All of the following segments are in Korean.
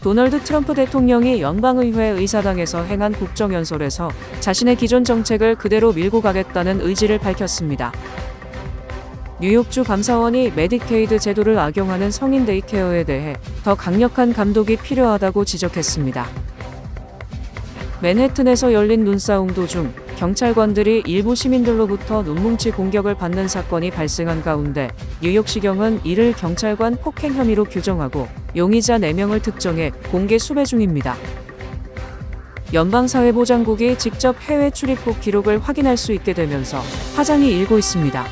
도널드 트럼프 대통령이 연방의회 의사당에서 행한 국정연설에서 자신의 기존 정책을 그대로 밀고 가겠다는 의지를 밝혔습니다. 뉴욕주 감사원이 메디케이드 제도를 악용하는 성인 데이케어에 대해 더 강력한 감독이 필요하다고 지적했습니다. 맨해튼에서 열린 눈싸움 도중 경찰관들이 일부 시민들로부터 눈뭉치 공격을 받는 사건이 발생한 가운데 뉴욕시경은 이를 경찰관 폭행 혐의로 규정하고 용의자 4명을 특정해 공개 수배 중입니다. 연방사회보장국이 직접 해외 출입국 기록을 확인할 수 있게 되면서 파장이 일고 있습니다.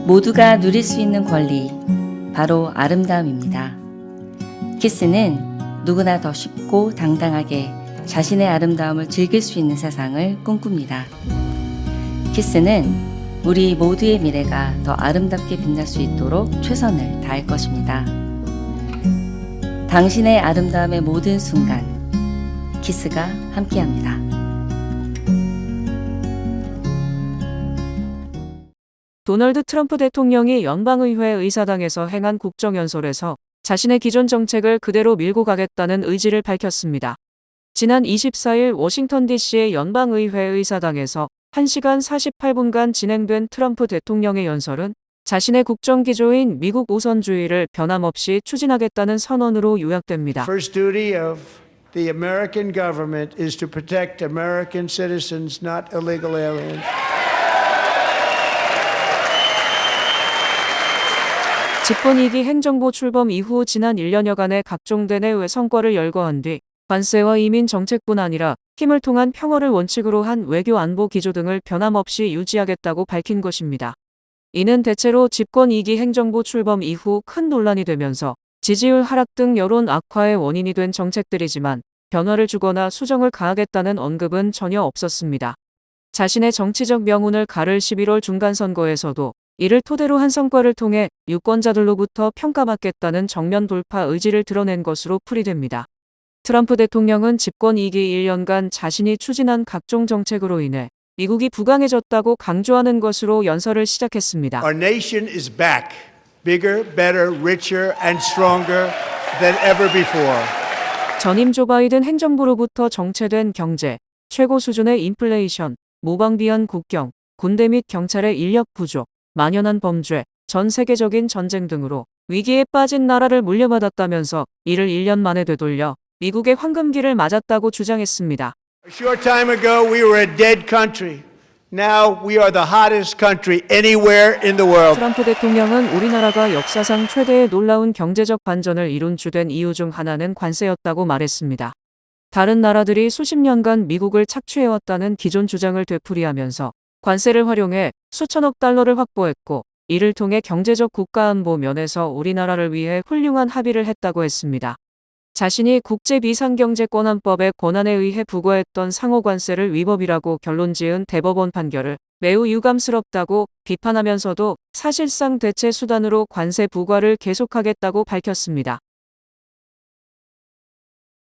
모두가 누릴 수 있는 권리, 바로 아름다움입니다. 키스는 누구나 더 쉽고 당당하게 자신의 아름다움을 즐길 수 있는 세상을 꿈꿉니다. 키스는 우리 모두의 미래가 더 아름답게 빛날 수 있도록 최선을 다할 것입니다. 당신의 아름다움의 모든 순간, 키스가 함께합니다. 도널드 트럼프 대통령이 연방의회 의사당에서 행한 국정연설에서 자신의 기존 정책을 그대로 밀고 가겠다는 의지를 밝혔습니다. 지난 24일 워싱턴 DC의 연방의회 의사당에서 1시간 48분간 진행된 트럼프 대통령의 연설은 자신의 국정기조인 미국 우선주의를 변함없이 추진하겠다는 선언으로 요약됩니다. First duty of the American government is to protect American citizens, not illegal aliens. 집권 2기 행정부 출범 이후 지난 1년여간의 각종 대내외 성과를 열거한 뒤 관세와 이민 정책뿐 아니라 힘을 통한 평화를 원칙으로 한 외교 안보 기조 등을 변함없이 유지하겠다고 밝힌 것입니다. 이는 대체로 집권 2기 행정부 출범 이후 큰 논란이 되면서 지지율 하락 등 여론 악화의 원인이 된 정책들이지만 변화를 주거나 수정을 가하겠다는 언급은 전혀 없었습니다. 자신의 정치적 명운을 가를 11월 중간선거에서도 이를 토대로 한 성과를 통해 유권자들로부터 평가받겠다는 정면 돌파 의지를 드러낸 것으로 풀이됩니다. 트럼프 대통령은 집권 2기 1년간 자신이 추진한 각종 정책으로 인해 미국이 부강해졌다고 강조하는 것으로 연설을 시작했습니다. Our nation is back, bigger, better, richer, and stronger than ever before. 전임 조 바이든 행정부로부터 정체된 경제, 최고 수준의 인플레이션, 무방비한 국경, 군대 및 경찰의 인력 부족, 만연한 범죄, 전 세계적인 전쟁 등으로 위기에 빠진 나라를 물려받았다면서 이를 1년 만에 되돌려 미국의 황금기를 맞았다고 주장했습니다. A short time ago, we were a dead country. Now we are the hottest country anywhere in the world. 트럼프 대통령은 우리나라가 역사상 최대의 놀라운 경제적 반전을 이룬 주된 이유 중 하나는 관세였다고 말했습니다. 다른 나라들이 수십 년간 미국을 착취해왔다는 기존 주장을 되풀이하면서 관세를 활용해 수천억 달러를 확보했고 이를 통해 경제적 국가안보 면에서 우리나라를 위해 훌륭한 합의를 했다고 했습니다. 자신이 국제비상경제권한법의 권한에 의해 부과했던 상호관세를 위법이라고 결론지은 대법원 판결을 매우 유감스럽다고 비판하면서도 사실상 대체 수단으로 관세 부과를 계속하겠다고 밝혔습니다.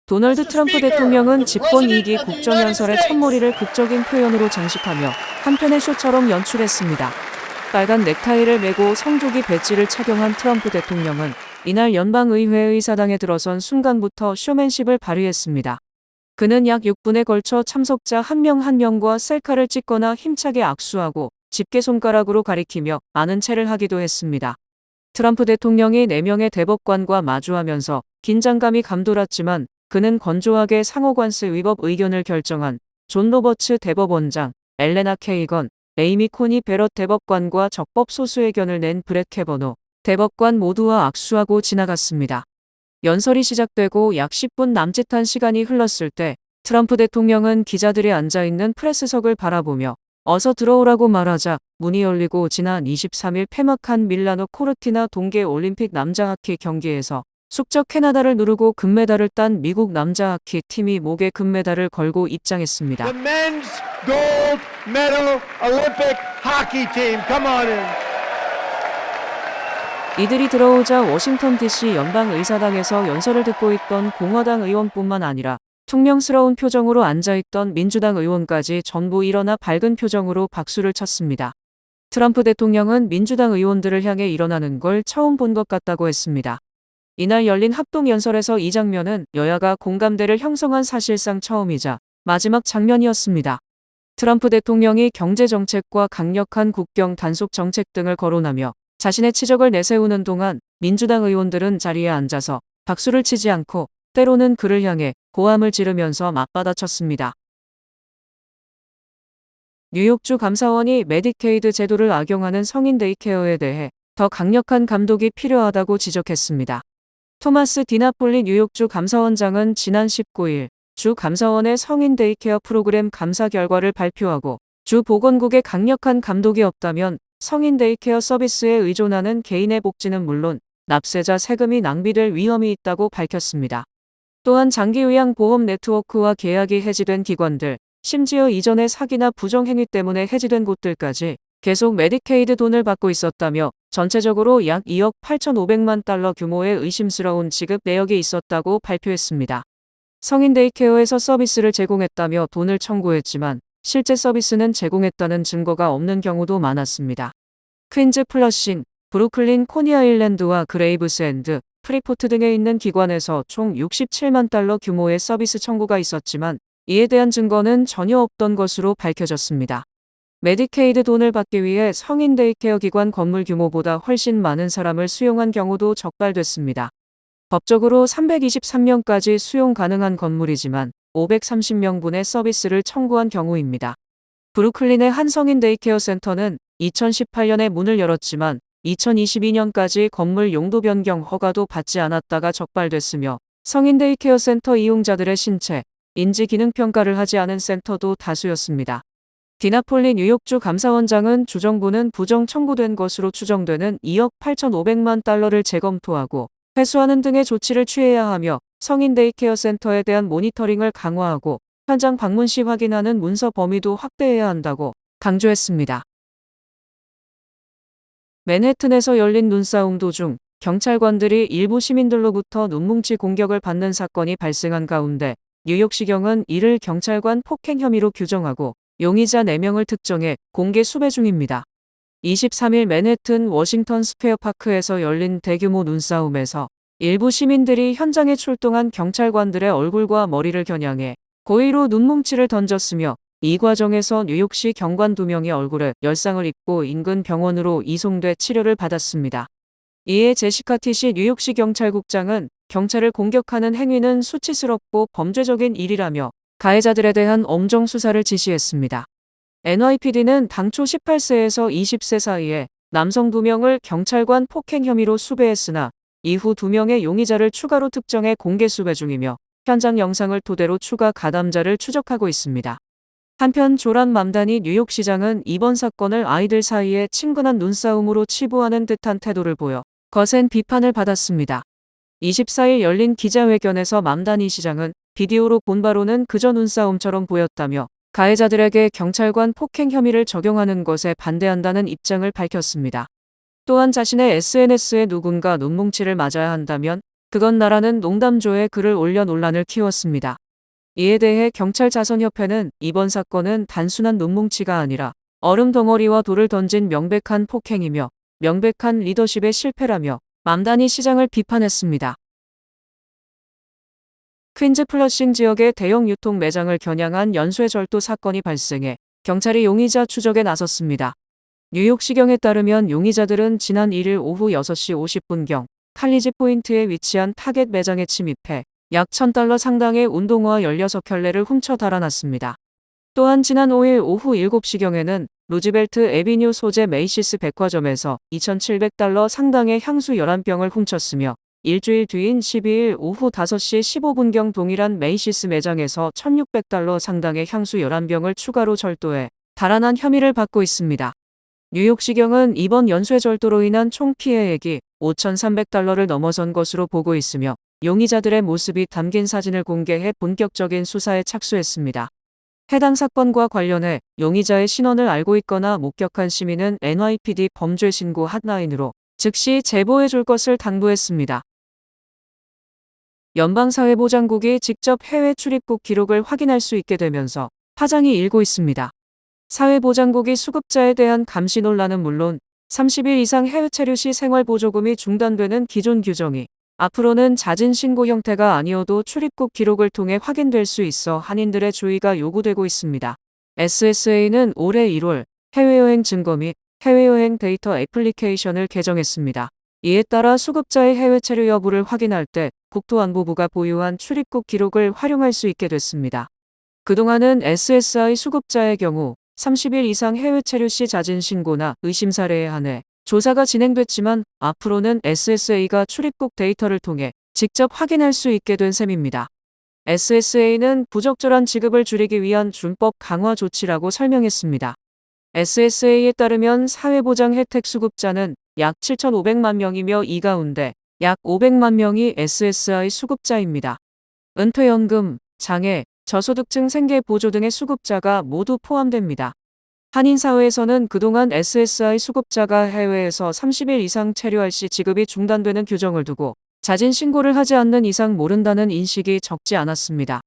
도널드 트럼프 대통령은 집권 2기 국정연설의 첫머리를 극적인 표현으로 장식하며 한편의 쇼처럼 연출했습니다. 빨간 넥타이를 메고 성조기 배지를 착용한 트럼프 대통령은 이날 연방의회 의사당에 들어선 순간부터 쇼맨십을 발휘했습니다. 그는 약 6분에 걸쳐 참석자 한 명 한 명과 셀카를 찍거나 힘차게 악수하고 집게손가락으로 가리키며 아는 체를 하기도 했습니다. 트럼프 대통령이 4명의 대법관과 마주하면서 긴장감이 감돌았지만 그는 건조하게 상호관세 위법 의견을 결정한 존 로버츠 대법원장, 엘레나 케이건, 에이미 코니 베럿 대법관과 적법 소수 의견을 낸 브렛 캐버노 대법관 모두와 악수하고 지나갔습니다. 연설이 시작되고 약 10분 남짓한 시간이 흘렀을 때 트럼프 대통령은 기자들이 앉아있는 프레스석을 바라보며 어서 들어오라고 말하자 문이 열리고 지난 23일 폐막한 밀라노 코르티나 동계올림픽 남자하키 경기에서 숙적 캐나다를 누르고 금메달을 딴 미국 남자하키 팀이 목에 금메달을 걸고 입장했습니다. The men's gold medal Olympic hockey team. Come on in. 이들이 들어오자 워싱턴 DC 연방의사당에서 연설을 듣고 있던 공화당 의원뿐만 아니라 퉁명스러운 표정으로 앉아있던 민주당 의원까지 전부 일어나 밝은 표정으로 박수를 쳤습니다. 트럼프 대통령은 민주당 의원들을 향해 일어나는 걸 처음 본 것 같다고 했습니다. 이날 열린 합동연설에서 이 장면은 여야가 공감대를 형성한 사실상 처음이자 마지막 장면이었습니다. 트럼프 대통령이 경제정책과 강력한 국경 단속 정책 등을 거론하며 자신의 치적을 내세우는 동안 민주당 의원들은 자리에 앉아서 박수를 치지 않고 때로는 그를 향해 고함을 지르면서 맞받아쳤습니다. 뉴욕주 감사원이 메디케이드 제도를 악용하는 성인 데이케어에 대해 더 강력한 감독이 필요하다고 지적했습니다. 토마스 디나폴리 뉴욕주 감사원장은 지난 19일 주 감사원의 성인 데이케어 프로그램 감사 결과를 발표하고 주 보건국에 강력한 감독이 없다면 성인 데이케어 서비스에 의존하는 개인의 복지는 물론 납세자 세금이 낭비될 위험이 있다고 밝혔습니다. 또한 장기요양보험 네트워크와 계약이 해지된 기관들, 심지어 이전의 사기나 부정행위 때문에 해지된 곳들까지 계속 메디케이드 돈을 받고 있었다며 전체적으로 약 2억 8,500만 달러 규모의 의심스러운 지급 내역이 있었다고 발표했습니다. 성인 데이케어에서 서비스를 제공했다며 돈을 청구했지만 실제 서비스는 제공했다는 증거가 없는 경우도 많았습니다. 퀸즈 플러싱, 브루클린 코니아일랜드와 그레이브스엔드, 프리포트 등에 있는 기관에서 총 67만 달러 규모의 서비스 청구가 있었지만 이에 대한 증거는 전혀 없던 것으로 밝혀졌습니다. 메디케이드 돈을 받기 위해 성인 데이케어 기관 건물 규모보다 훨씬 많은 사람을 수용한 경우도 적발됐습니다. 법적으로 323명까지 수용 가능한 건물이지만 530명분의 서비스를 청구한 경우입니다. 브루클린의 한 성인 데이케어 센터는 2018년에 문을 열었지만 2022년까지 건물 용도 변경 허가도 받지 않았다가 적발됐으며 성인 데이케어 센터 이용자들의 신체, 인지 기능 평가를 하지 않은 센터도 다수였습니다. 디나폴리 뉴욕주 감사원장은 주정부는 부정 청구된 것으로 추정되는 2억 8,500만 달러를 재검토하고 회수하는 등의 조치를 취해야 하며 성인 데이케어 센터에 대한 모니터링을 강화하고 현장 방문 시 확인하는 문서 범위도 확대해야 한다고 강조했습니다. 맨해튼에서 열린 눈싸움 도중 경찰관들이 일부 시민들로부터 눈뭉치 공격을 받는 사건이 발생한 가운데 뉴욕시경은 이를 경찰관 폭행 혐의로 규정하고 용의자 4명을 특정해 공개 수배 중입니다. 23일 맨해튼 워싱턴 스퀘어 파크에서 열린 대규모 눈싸움에서 일부 시민들이 현장에 출동한 경찰관들의 얼굴과 머리를 겨냥해 고의로 눈뭉치를 던졌으며 이 과정에서 뉴욕시 경관 2명이 얼굴에 열상을 입고 인근 병원으로 이송돼 치료를 받았습니다. 이에 제시카 티시 뉴욕시 경찰국장은 경찰을 공격하는 행위는 수치스럽고 범죄적인 일이라며 가해자들에 대한 엄정 수사를 지시했습니다. NYPD는 당초 18세에서 20세 사이에 남성 2명을 경찰관 폭행 혐의로 수배했으나 이후 2명의 용의자를 추가로 특정해 공개 수배 중이며 현장 영상을 토대로 추가 가담자를 추적하고 있습니다. 한편 조란 맘다니 뉴욕시장은 이번 사건을 아이들 사이에 친근한 눈싸움으로 치부하는 듯한 태도를 보여 거센 비판을 받았습니다. 24일 열린 기자회견에서 맘다니 시장은 비디오로 본 바로는 그저 눈싸움처럼 보였다며 가해자들에게 경찰관 폭행 혐의를 적용하는 것에 반대한다는 입장을 밝혔습니다. 또한 자신의 SNS에 누군가 눈뭉치를 맞아야 한다면 그건 나라는 농담조에 글을 올려 논란을 키웠습니다. 이에 대해 경찰자선협회는 이번 사건은 단순한 눈뭉치가 아니라 얼음 덩어리와 돌을 던진 명백한 폭행이며 명백한 리더십의 실패라며 맘다니 시장을 비판했습니다. 퀸즈 플러싱 지역의 대형 유통 매장을 겨냥한 연쇄절도 사건이 발생해 경찰이 용의자 추적에 나섰습니다. 뉴욕시경에 따르면 용의자들은 지난 1일 오후 6시 50분경 칼리지 포인트에 위치한 타겟 매장에 침입해 약 $1,000 상당의 운동화 16켤레를 훔쳐 달아났습니다. 또한 지난 5일 오후 7시경에는 루즈벨트 애비뉴 소재 메이시스 백화점에서 $2,700 상당의 향수 11병을 훔쳤으며 일주일 뒤인 12일 오후 5시 15분경 동일한 메이시스 매장에서 $1,600 상당의 향수 11병을 추가로 절도해 달아난 혐의를 받고 있습니다. 뉴욕시경은 이번 연쇄절도로 인한 총 피해액이 $5,300를 넘어선 것으로 보고 있으며 용의자들의 모습이 담긴 사진을 공개해 본격적인 수사에 착수했습니다. 해당 사건과 관련해 용의자의 신원을 알고 있거나 목격한 시민은 NYPD 범죄신고 핫라인으로 즉시 제보해 줄 것을 당부했습니다. 연방사회보장국이 직접 해외 출입국 기록을 확인할 수 있게 되면서 파장이 일고 있습니다. 사회보장국이 수급자에 대한 감시 논란은 물론 30일 이상 해외 체류 시 생활보조금이 중단되는 기존 규정이 앞으로는 잦은 신고 형태가 아니어도 출입국 기록을 통해 확인될 수 있어 한인들의 주의가 요구되고 있습니다. SSA는 올해 1월 해외여행 증거 및 해외여행 데이터 애플리케이션을 개정했습니다. 이에 따라 수급자의 해외 체류 여부를 확인할 때 국토안보부가 보유한 출입국 기록을 활용할 수 있게 됐습니다. 그동안은 SSI 수급자의 경우 30일 이상 해외 체류 시 잦은 신고나 의심 사례에 한해 조사가 진행됐지만 앞으로는 SSA가 출입국 데이터를 통해 직접 확인할 수 있게 된 셈입니다. SSA는 부적절한 지급을 줄이기 위한 준법 강화 조치라고 설명했습니다. SSA에 따르면 사회보장 혜택 수급자는 약 7,500만 명이며 이 가운데 약 500만 명이 SSI 수급자입니다. 은퇴연금, 장애, 저소득층 생계보조 등의 수급자가 모두 포함됩니다. 한인사회에서는 그동안 SSI 수급자가 해외에서 30일 이상 체류할 시 지급이 중단되는 규정을 두고 자진 신고를 하지 않는 이상 모른다는 인식이 적지 않았습니다.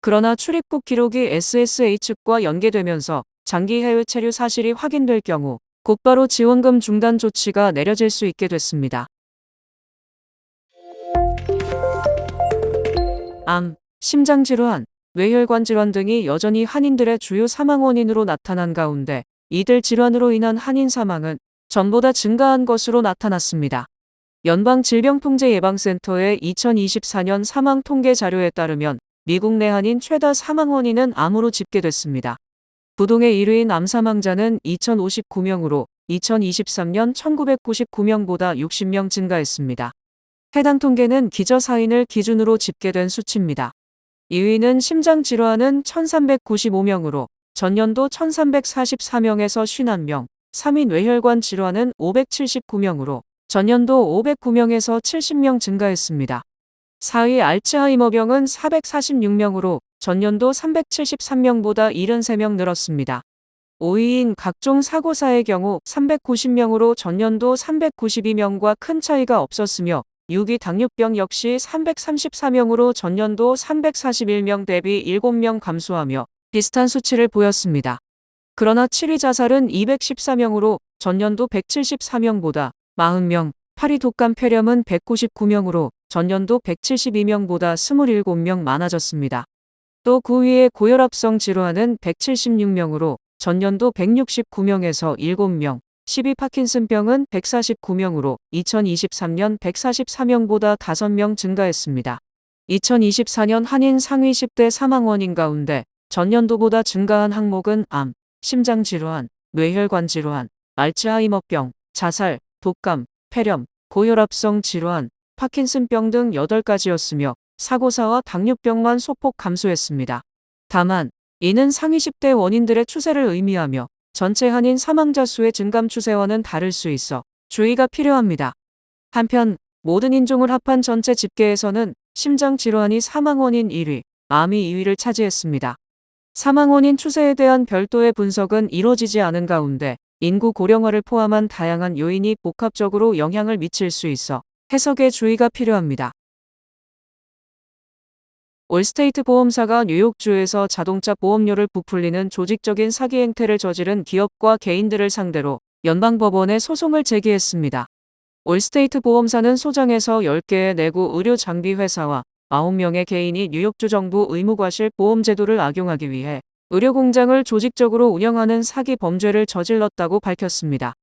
그러나 출입국 기록이 SSA 측과 연계되면서 장기 해외 체류 사실이 확인될 경우 곧바로 지원금 중단 조치가 내려질 수 있게 됐습니다. 암, 심장질환, 뇌혈관 질환 등이 여전히 한인들의 주요 사망 원인으로 나타난 가운데 이들 질환으로 인한 한인 사망은 전보다 증가한 것으로 나타났습니다. 연방질병통제예방센터의 2024년 사망 통계 자료에 따르면 미국 내 한인 최다 사망 원인은 암으로 집계됐습니다. 부동의 1위인 암 사망자는 2059명으로 2023년 1999명보다 60명 증가했습니다. 해당 통계는 기저사인을 기준으로 집계된 수치입니다. 2위는 심장질환은 1395명으로 전년도 1344명에서 51명, 3위 뇌혈관 질환은 579명으로 전년도 509명에서 70명 증가했습니다. 4위 알츠하이머병은 446명으로 전년도 373명보다 73명 늘었습니다. 5위인 각종 사고사의 경우 390명으로 전년도 392명과 큰 차이가 없었으며 6위 당뇨병 역시 334명으로 전년도 341명 대비 7명 감소하며 비슷한 수치를 보였습니다. 그러나 7위 자살은 214명으로 전년도 174명보다 40명, 8위 독감 폐렴은 199명으로 전년도 172명보다 27명 많아졌습니다. 또 9위의 고혈압성 질환은 176명으로 전년도 169명에서 7명, 10위 파킨슨병은 149명으로 2023년 144명보다 5명 증가했습니다. 2024년 한인 상위 10대 사망 원인 가운데 전년도보다 증가한 항목은 암, 심장질환, 뇌혈관 질환, 알츠하이머병, 자살, 독감, 폐렴, 고혈압성 질환, 파킨슨병 등 8가지였으며 사고사와 당뇨병만 소폭 감소했습니다. 다만 이는 상위 10대 원인들의 추세를 의미하며 전체 한인 사망자 수의 증감 추세와는 다를 수 있어 주의가 필요합니다. 한편 모든 인종을 합한 전체 집계에서는 심장질환이 사망 원인 1위, 암이 2위를 차지했습니다. 사망 원인 추세에 대한 별도의 분석은 이뤄지지 않은 가운데 인구 고령화를 포함한 다양한 요인이 복합적으로 영향을 미칠 수 있어 해석에 주의가 필요합니다. 올스테이트 보험사가 뉴욕주에서 자동차 보험료를 부풀리는 조직적인 사기 행태를 저지른 기업과 개인들을 상대로 연방법원에 소송을 제기했습니다. 올스테이트 보험사는 소장에서 10개의 내구 의료 장비 회사와 9명의 개인이 뉴욕주 정부 의무과실 보험 제도를 악용하기 위해 의료 공장을 조직적으로 운영하는 사기 범죄를 저질렀다고 밝혔습니다.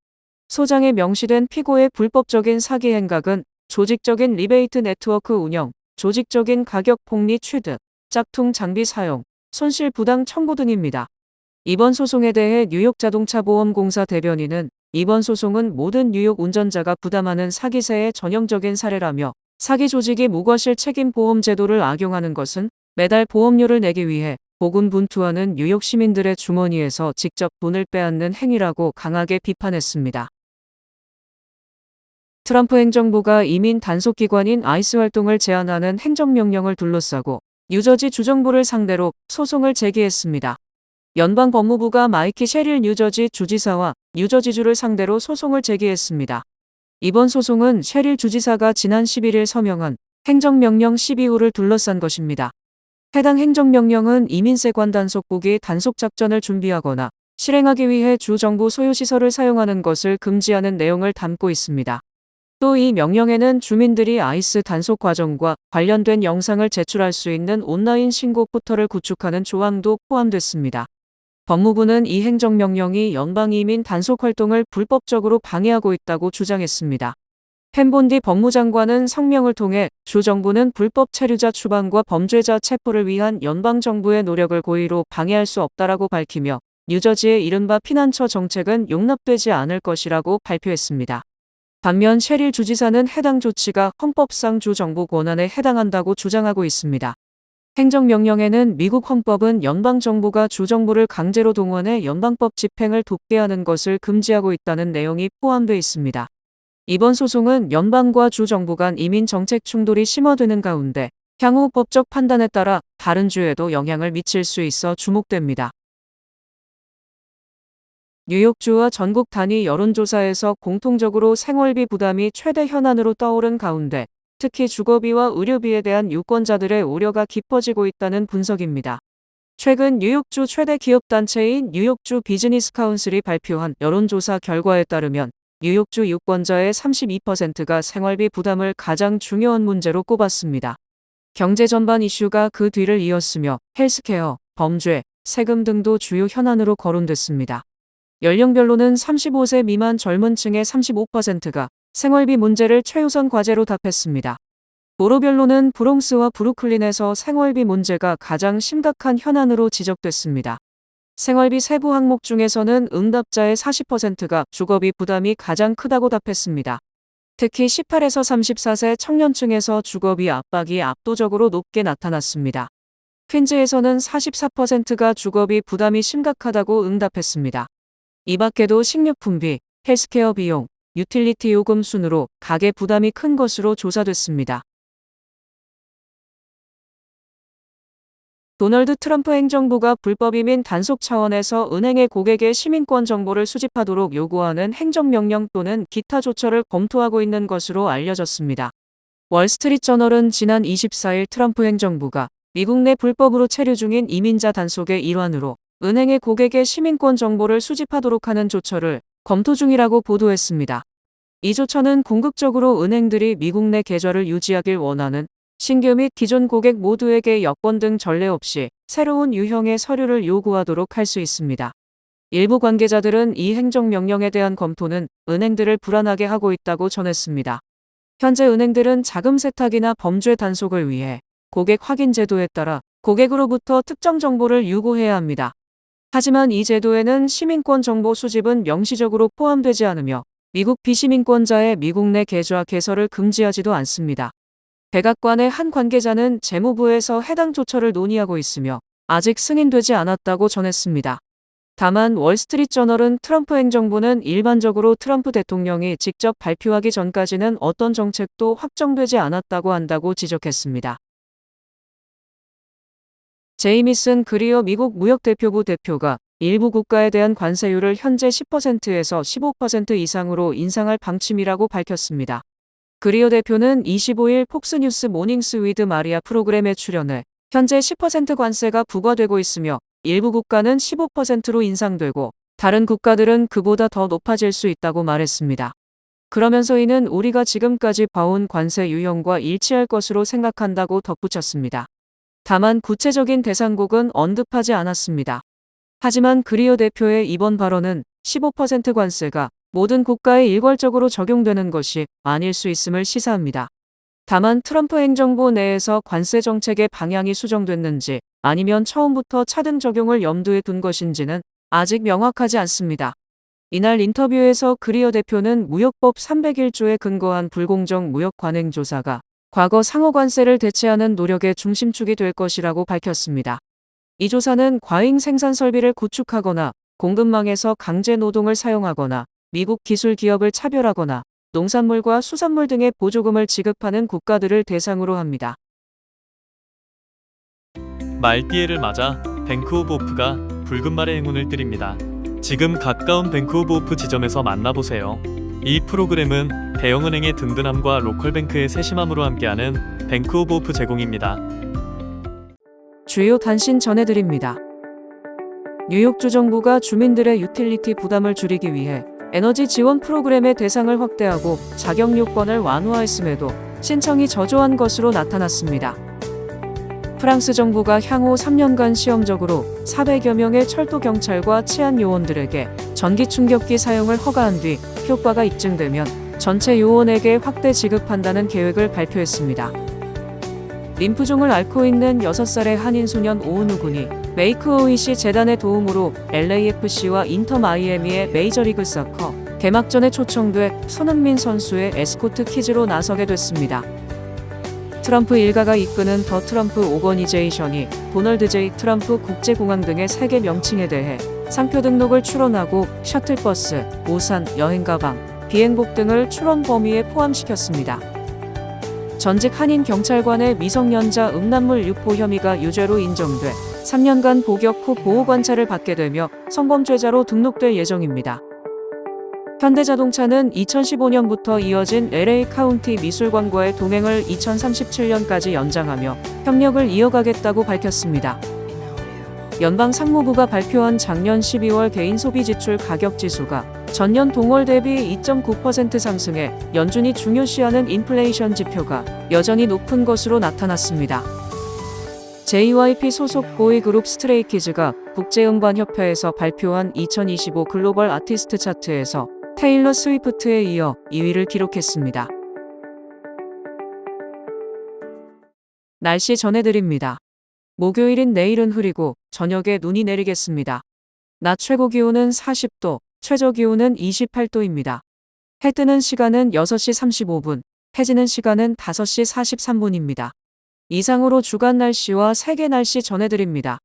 소장에 명시된 피고의 불법적인 사기 행각은 조직적인 리베이트 네트워크 운영, 조직적인 가격 폭리 취득, 짝퉁 장비 사용, 손실 부당 청구 등입니다. 이번 소송에 대해 뉴욕 자동차보험공사 대변인은 이번 소송은 모든 뉴욕 운전자가 부담하는 사기세의 전형적인 사례라며 사기 조직이 무과실 책임 보험 제도를 악용하는 것은 매달 보험료를 내기 위해 고군분투하는 뉴욕 시민들의 주머니에서 직접 돈을 빼앗는 행위라고 강하게 비판했습니다. 트럼프 행정부가 이민 단속기관인 아이스 활동을 제한하는 행정명령을 둘러싸고 뉴저지 주정부를 상대로 소송을 제기했습니다. 연방법무부가 마이키 셰릴 뉴저지 주지사와 뉴저지주를 상대로 소송을 제기했습니다. 이번 소송은 셰릴 주지사가 지난 11일 서명한 행정명령 12호를 둘러싼 것입니다. 해당 행정명령은 이민세관 단속국이 단속작전을 준비하거나 실행하기 위해 주 정부 소유시설을 사용하는 것을 금지하는 내용을 담고 있습니다. 또 이 명령에는 주민들이 아이스 단속 과정과 관련된 영상을 제출할 수 있는 온라인 신고 포털을 구축하는 조항도 포함됐습니다. 법무부는 이 행정명령이 연방이민 단속 활동을 불법적으로 방해하고 있다고 주장했습니다. 펜본디 법무장관은 성명을 통해 주 정부는 불법 체류자 추방과 범죄자 체포를 위한 연방정부의 노력을 고의로 방해할 수 없다라고 밝히며 뉴저지의 이른바 피난처 정책은 용납되지 않을 것이라고 발표했습니다. 반면 셰릴 주지사는 해당 조치가 헌법상 주 정부 권한에 해당한다고 주장하고 있습니다. 행정명령에는 미국 헌법은 연방정부가 주정부를 강제로 동원해 연방법 집행을 돕게 하는 것을 금지하고 있다는 내용이 포함되어 있습니다. 이번 소송은 연방과 주정부 간 이민 정책 충돌이 심화되는 가운데 향후 법적 판단에 따라 다른 주에도 영향을 미칠 수 있어 주목됩니다. 뉴욕주와 전국 단위 여론조사에서 공통적으로 생활비 부담이 최대 현안으로 떠오른 가운데 특히 주거비와 의료비에 대한 유권자들의 우려가 깊어지고 있다는 분석입니다. 최근 뉴욕주 최대 기업단체인 뉴욕주 비즈니스 카운슬이 발표한 여론조사 결과에 따르면 뉴욕주 유권자의 32%가 생활비 부담을 가장 중요한 문제로 꼽았습니다. 경제 전반 이슈가 그 뒤를 이었으며 헬스케어, 범죄, 세금 등도 주요 현안으로 거론됐습니다. 연령별로는 35세 미만 젊은 층의 35%가 생활비 문제를 최우선 과제로 답했습니다. 도로별로는 브롱스와 브루클린에서 생활비 문제가 가장 심각한 현안으로 지적됐습니다. 생활비 세부 항목 중에서는 응답자의 40%가 주거비 부담이 가장 크다고 답했습니다. 특히 18에서 34세 청년층에서 주거비 압박이 압도적으로 높게 나타났습니다. 퀸즈에서는 44%가 주거비 부담이 심각하다고 응답했습니다. 이 밖에도 식료품비, 헬스케어 비용, 유틸리티 요금 순으로 가계 부담이 큰 것으로 조사됐습니다. 도널드 트럼프 행정부가 불법 이민 단속 차원에서 은행의 고객의 시민권 정보를 수집하도록 요구하는 행정명령 또는 기타 조처를 검토하고 있는 것으로 알려졌습니다. 월스트리트저널은 지난 24일 트럼프 행정부가 미국 내 불법으로 체류 중인 이민자 단속의 일환으로 은행의 고객의 시민권 정보를 수집하도록 하는 조처를 검토 중이라고 보도했습니다. 이 조처는 궁극적으로 은행들이 미국 내 계좌를 유지하길 원하는 신규 및 기존 고객 모두에게 여권 등 전례 없이 새로운 유형의 서류를 요구하도록 할 수 있습니다. 일부 관계자들은 이 행정명령에 대한 검토는 은행들을 불안하게 하고 있다고 전했습니다. 현재 은행들은 자금 세탁이나 범죄 단속을 위해 고객 확인 제도에 따라 고객으로부터 특정 정보를 요구해야 합니다. 하지만 이 제도에는 시민권 정보 수집은 명시적으로 포함되지 않으며 미국 비시민권자의 미국 내 계좌 개설을 금지하지도 않습니다. 백악관의 한 관계자는 재무부에서 해당 조처를 논의하고 있으며 아직 승인되지 않았다고 전했습니다. 다만 월스트리트저널은 트럼프 행정부는 일반적으로 트럼프 대통령이 직접 발표하기 전까지는 어떤 정책도 확정되지 않았다고 한다고 지적했습니다. 제이미슨 그리어 미국 무역대표부 대표가 일부 국가에 대한 관세율을 현재 10%에서 15% 이상으로 인상할 방침이라고 밝혔습니다. 그리어 대표는 25일 폭스뉴스 모닝스 위드 마리아 프로그램에 출연해 현재 10% 관세가 부과되고 있으며 일부 국가는 15%로 인상되고 다른 국가들은 그보다 더 높아질 수 있다고 말했습니다. 그러면서 이는 우리가 지금까지 봐온 관세 유형과 일치할 것으로 생각한다고 덧붙였습니다. 다만 구체적인 대상국은 언급하지 않았습니다. 하지만 그리어 대표의 이번 발언은 15% 관세가 모든 국가에 일괄적으로 적용되는 것이 아닐 수 있음을 시사합니다. 다만 트럼프 행정부 내에서 관세 정책의 방향이 수정됐는지 아니면 처음부터 차등 적용을 염두에 둔 것인지는 아직 명확하지 않습니다. 이날 인터뷰에서 그리어 대표는 무역법 301조에 근거한 불공정 무역 관행 조사가 과거 상호 관세를 대체하는 노력의 중심축이 될 것이라고 밝혔습니다. 이 조사는 과잉 생산 설비를 구축하거나 공급망에서 강제 노동을 사용하거나 미국 기술 기업을 차별하거나 농산물과 수산물 등의 보조금을 지급하는 국가들을 대상으로 합니다. 말띠해를 맞아 뱅크 오브 오프가 붉은 말의 행운을 드립니다. 지금 가까운 뱅크 오브 오프 지점에서 만나보세요. 이 프로그램은 대형은행의 든든함과 로컬뱅크의 세심함으로 함께하는 뱅크 오브 오프 제공입니다. 주요 단신 전해드립니다. 뉴욕주 정부가 주민들의 유틸리티 부담을 줄이기 위해 에너지 지원 프로그램의 대상을 확대하고 자격 요건을 완화했음에도 신청이 저조한 것으로 나타났습니다. 프랑스 정부가 향후 3년간 시험적으로 400여 명의 철도 경찰과 치안 요원들에게 전기 충격기 사용을 허가한 뒤 효과가 입증되면 전체 요원에게 확대 지급한다는 계획을 발표했습니다. 림프종을 앓고 있는 6살의 한인 소년 오은우 군이 메이크어위시 재단의 도움으로 LAFC와 인터 마이애미의 메이저리그 서커 개막전에 초청돼 손흥민 선수의 에스코트 퀴즈로 나서게 됐습니다. 트럼프 일가가 이끄는 더 트럼프 오거니제이션이 도널드 J. 트럼프 국제공항 등의 세계 명칭에 대해 상표 등록을 추론하고 셔틀버스, 우산, 여행가방, 비행복 등을 추론 범위에 포함시켰습니다. 전직 한인 경찰관의 미성년자 음란물 유포 혐의가 유죄로 인정돼 3년간 복역 후 보호관찰을 받게 되며 성범죄자로 등록될 예정입니다. 현대자동차는 2015년부터 이어진 LA 카운티 미술관과의 동행을 2037년까지 연장하며 협력을 이어가겠다고 밝혔습니다. 연방상무부가 발표한 작년 12월 개인소비지출 가격지수가 전년 동월 대비 2.9% 상승해 연준이 중요시하는 인플레이션 지표가 여전히 높은 것으로 나타났습니다. JYP 소속 보이그룹 스트레이키즈가 국제음반협회에서 발표한 2025 글로벌 아티스트 차트에서 테일러 스위프트에 이어 2위를 기록했습니다. 날씨 전해드립니다. 목요일인 내일은 흐리고 저녁에 눈이 내리겠습니다. 낮 최고 기온은 40도, 최저 기온은 28도입니다. 해 뜨는 시간은 6시 35분, 해 지는 시간은 5시 43분입니다. 이상으로 주간 날씨와 세계 날씨 전해드립니다.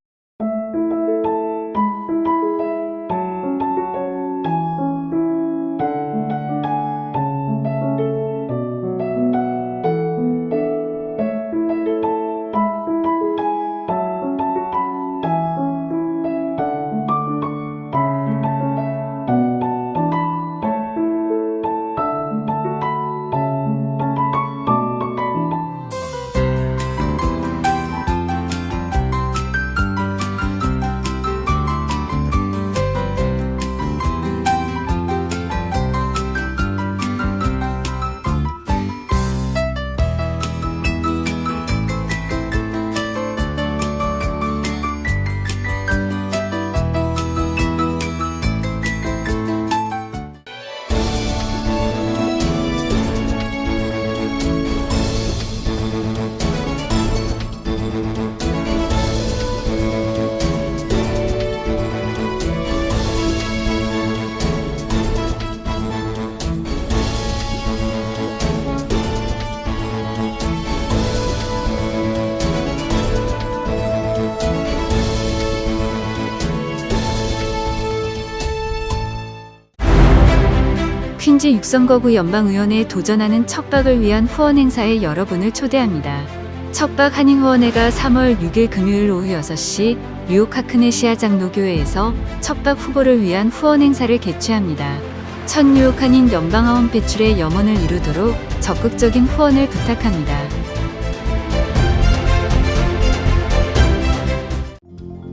퀸즈 육성거구 연방의원회에 도전하는 척박을 위한 후원 행사에 여러분을 초대합니다. 척박 한인후원회가 3월 6일 금요일 오후 6시 뉴욕 하크네시아 장로교회에서 척박 후보를 위한 후원 행사를 개최합니다. 첫 뉴욕 한인 연방하원 배출의 염원을 이루도록 적극적인 후원을 부탁합니다.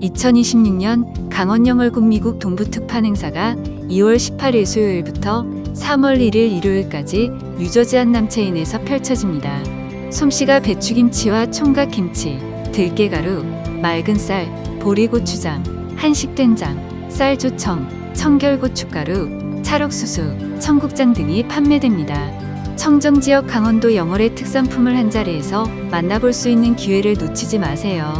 2026년 강원영월군 미국 동부특판 행사가 2월 18일 수요일부터 3월 1일 일요일까지 뉴저지 한남체인에서 펼쳐집니다. 솜씨가 배추김치와 총각김치, 들깨가루, 맑은 쌀, 보리고추장, 한식된장, 쌀조청, 청결고춧가루, 찰옥수수, 청국장 등이 판매됩니다. 청정지역 강원도 영월의 특산품을 한자리에서 만나볼 수 있는 기회를 놓치지 마세요.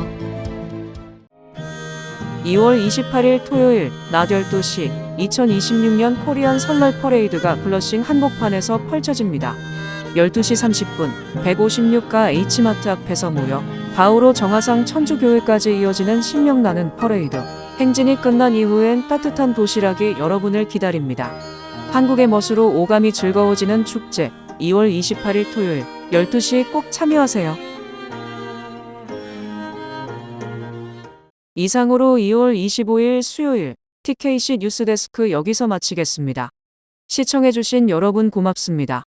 2월 28일 토요일 낮 12시 2026년 코리안 설날 퍼레이드가 블러싱 한복판에서 펼쳐집니다. 12시 30분 156가 H마트 앞에서 모여 바오로 정화상 천주교회까지 이어지는 신명나는 퍼레이드. 행진이 끝난 이후엔 따뜻한 도시락이 여러분을 기다립니다. 한국의 멋으로 오감이 즐거워지는 축제 2월 28일 토요일 12시 꼭 참여하세요. 이상으로 2월 25일 수요일 TKC 뉴스데스크 여기서 마치겠습니다. 시청해주신 여러분 고맙습니다.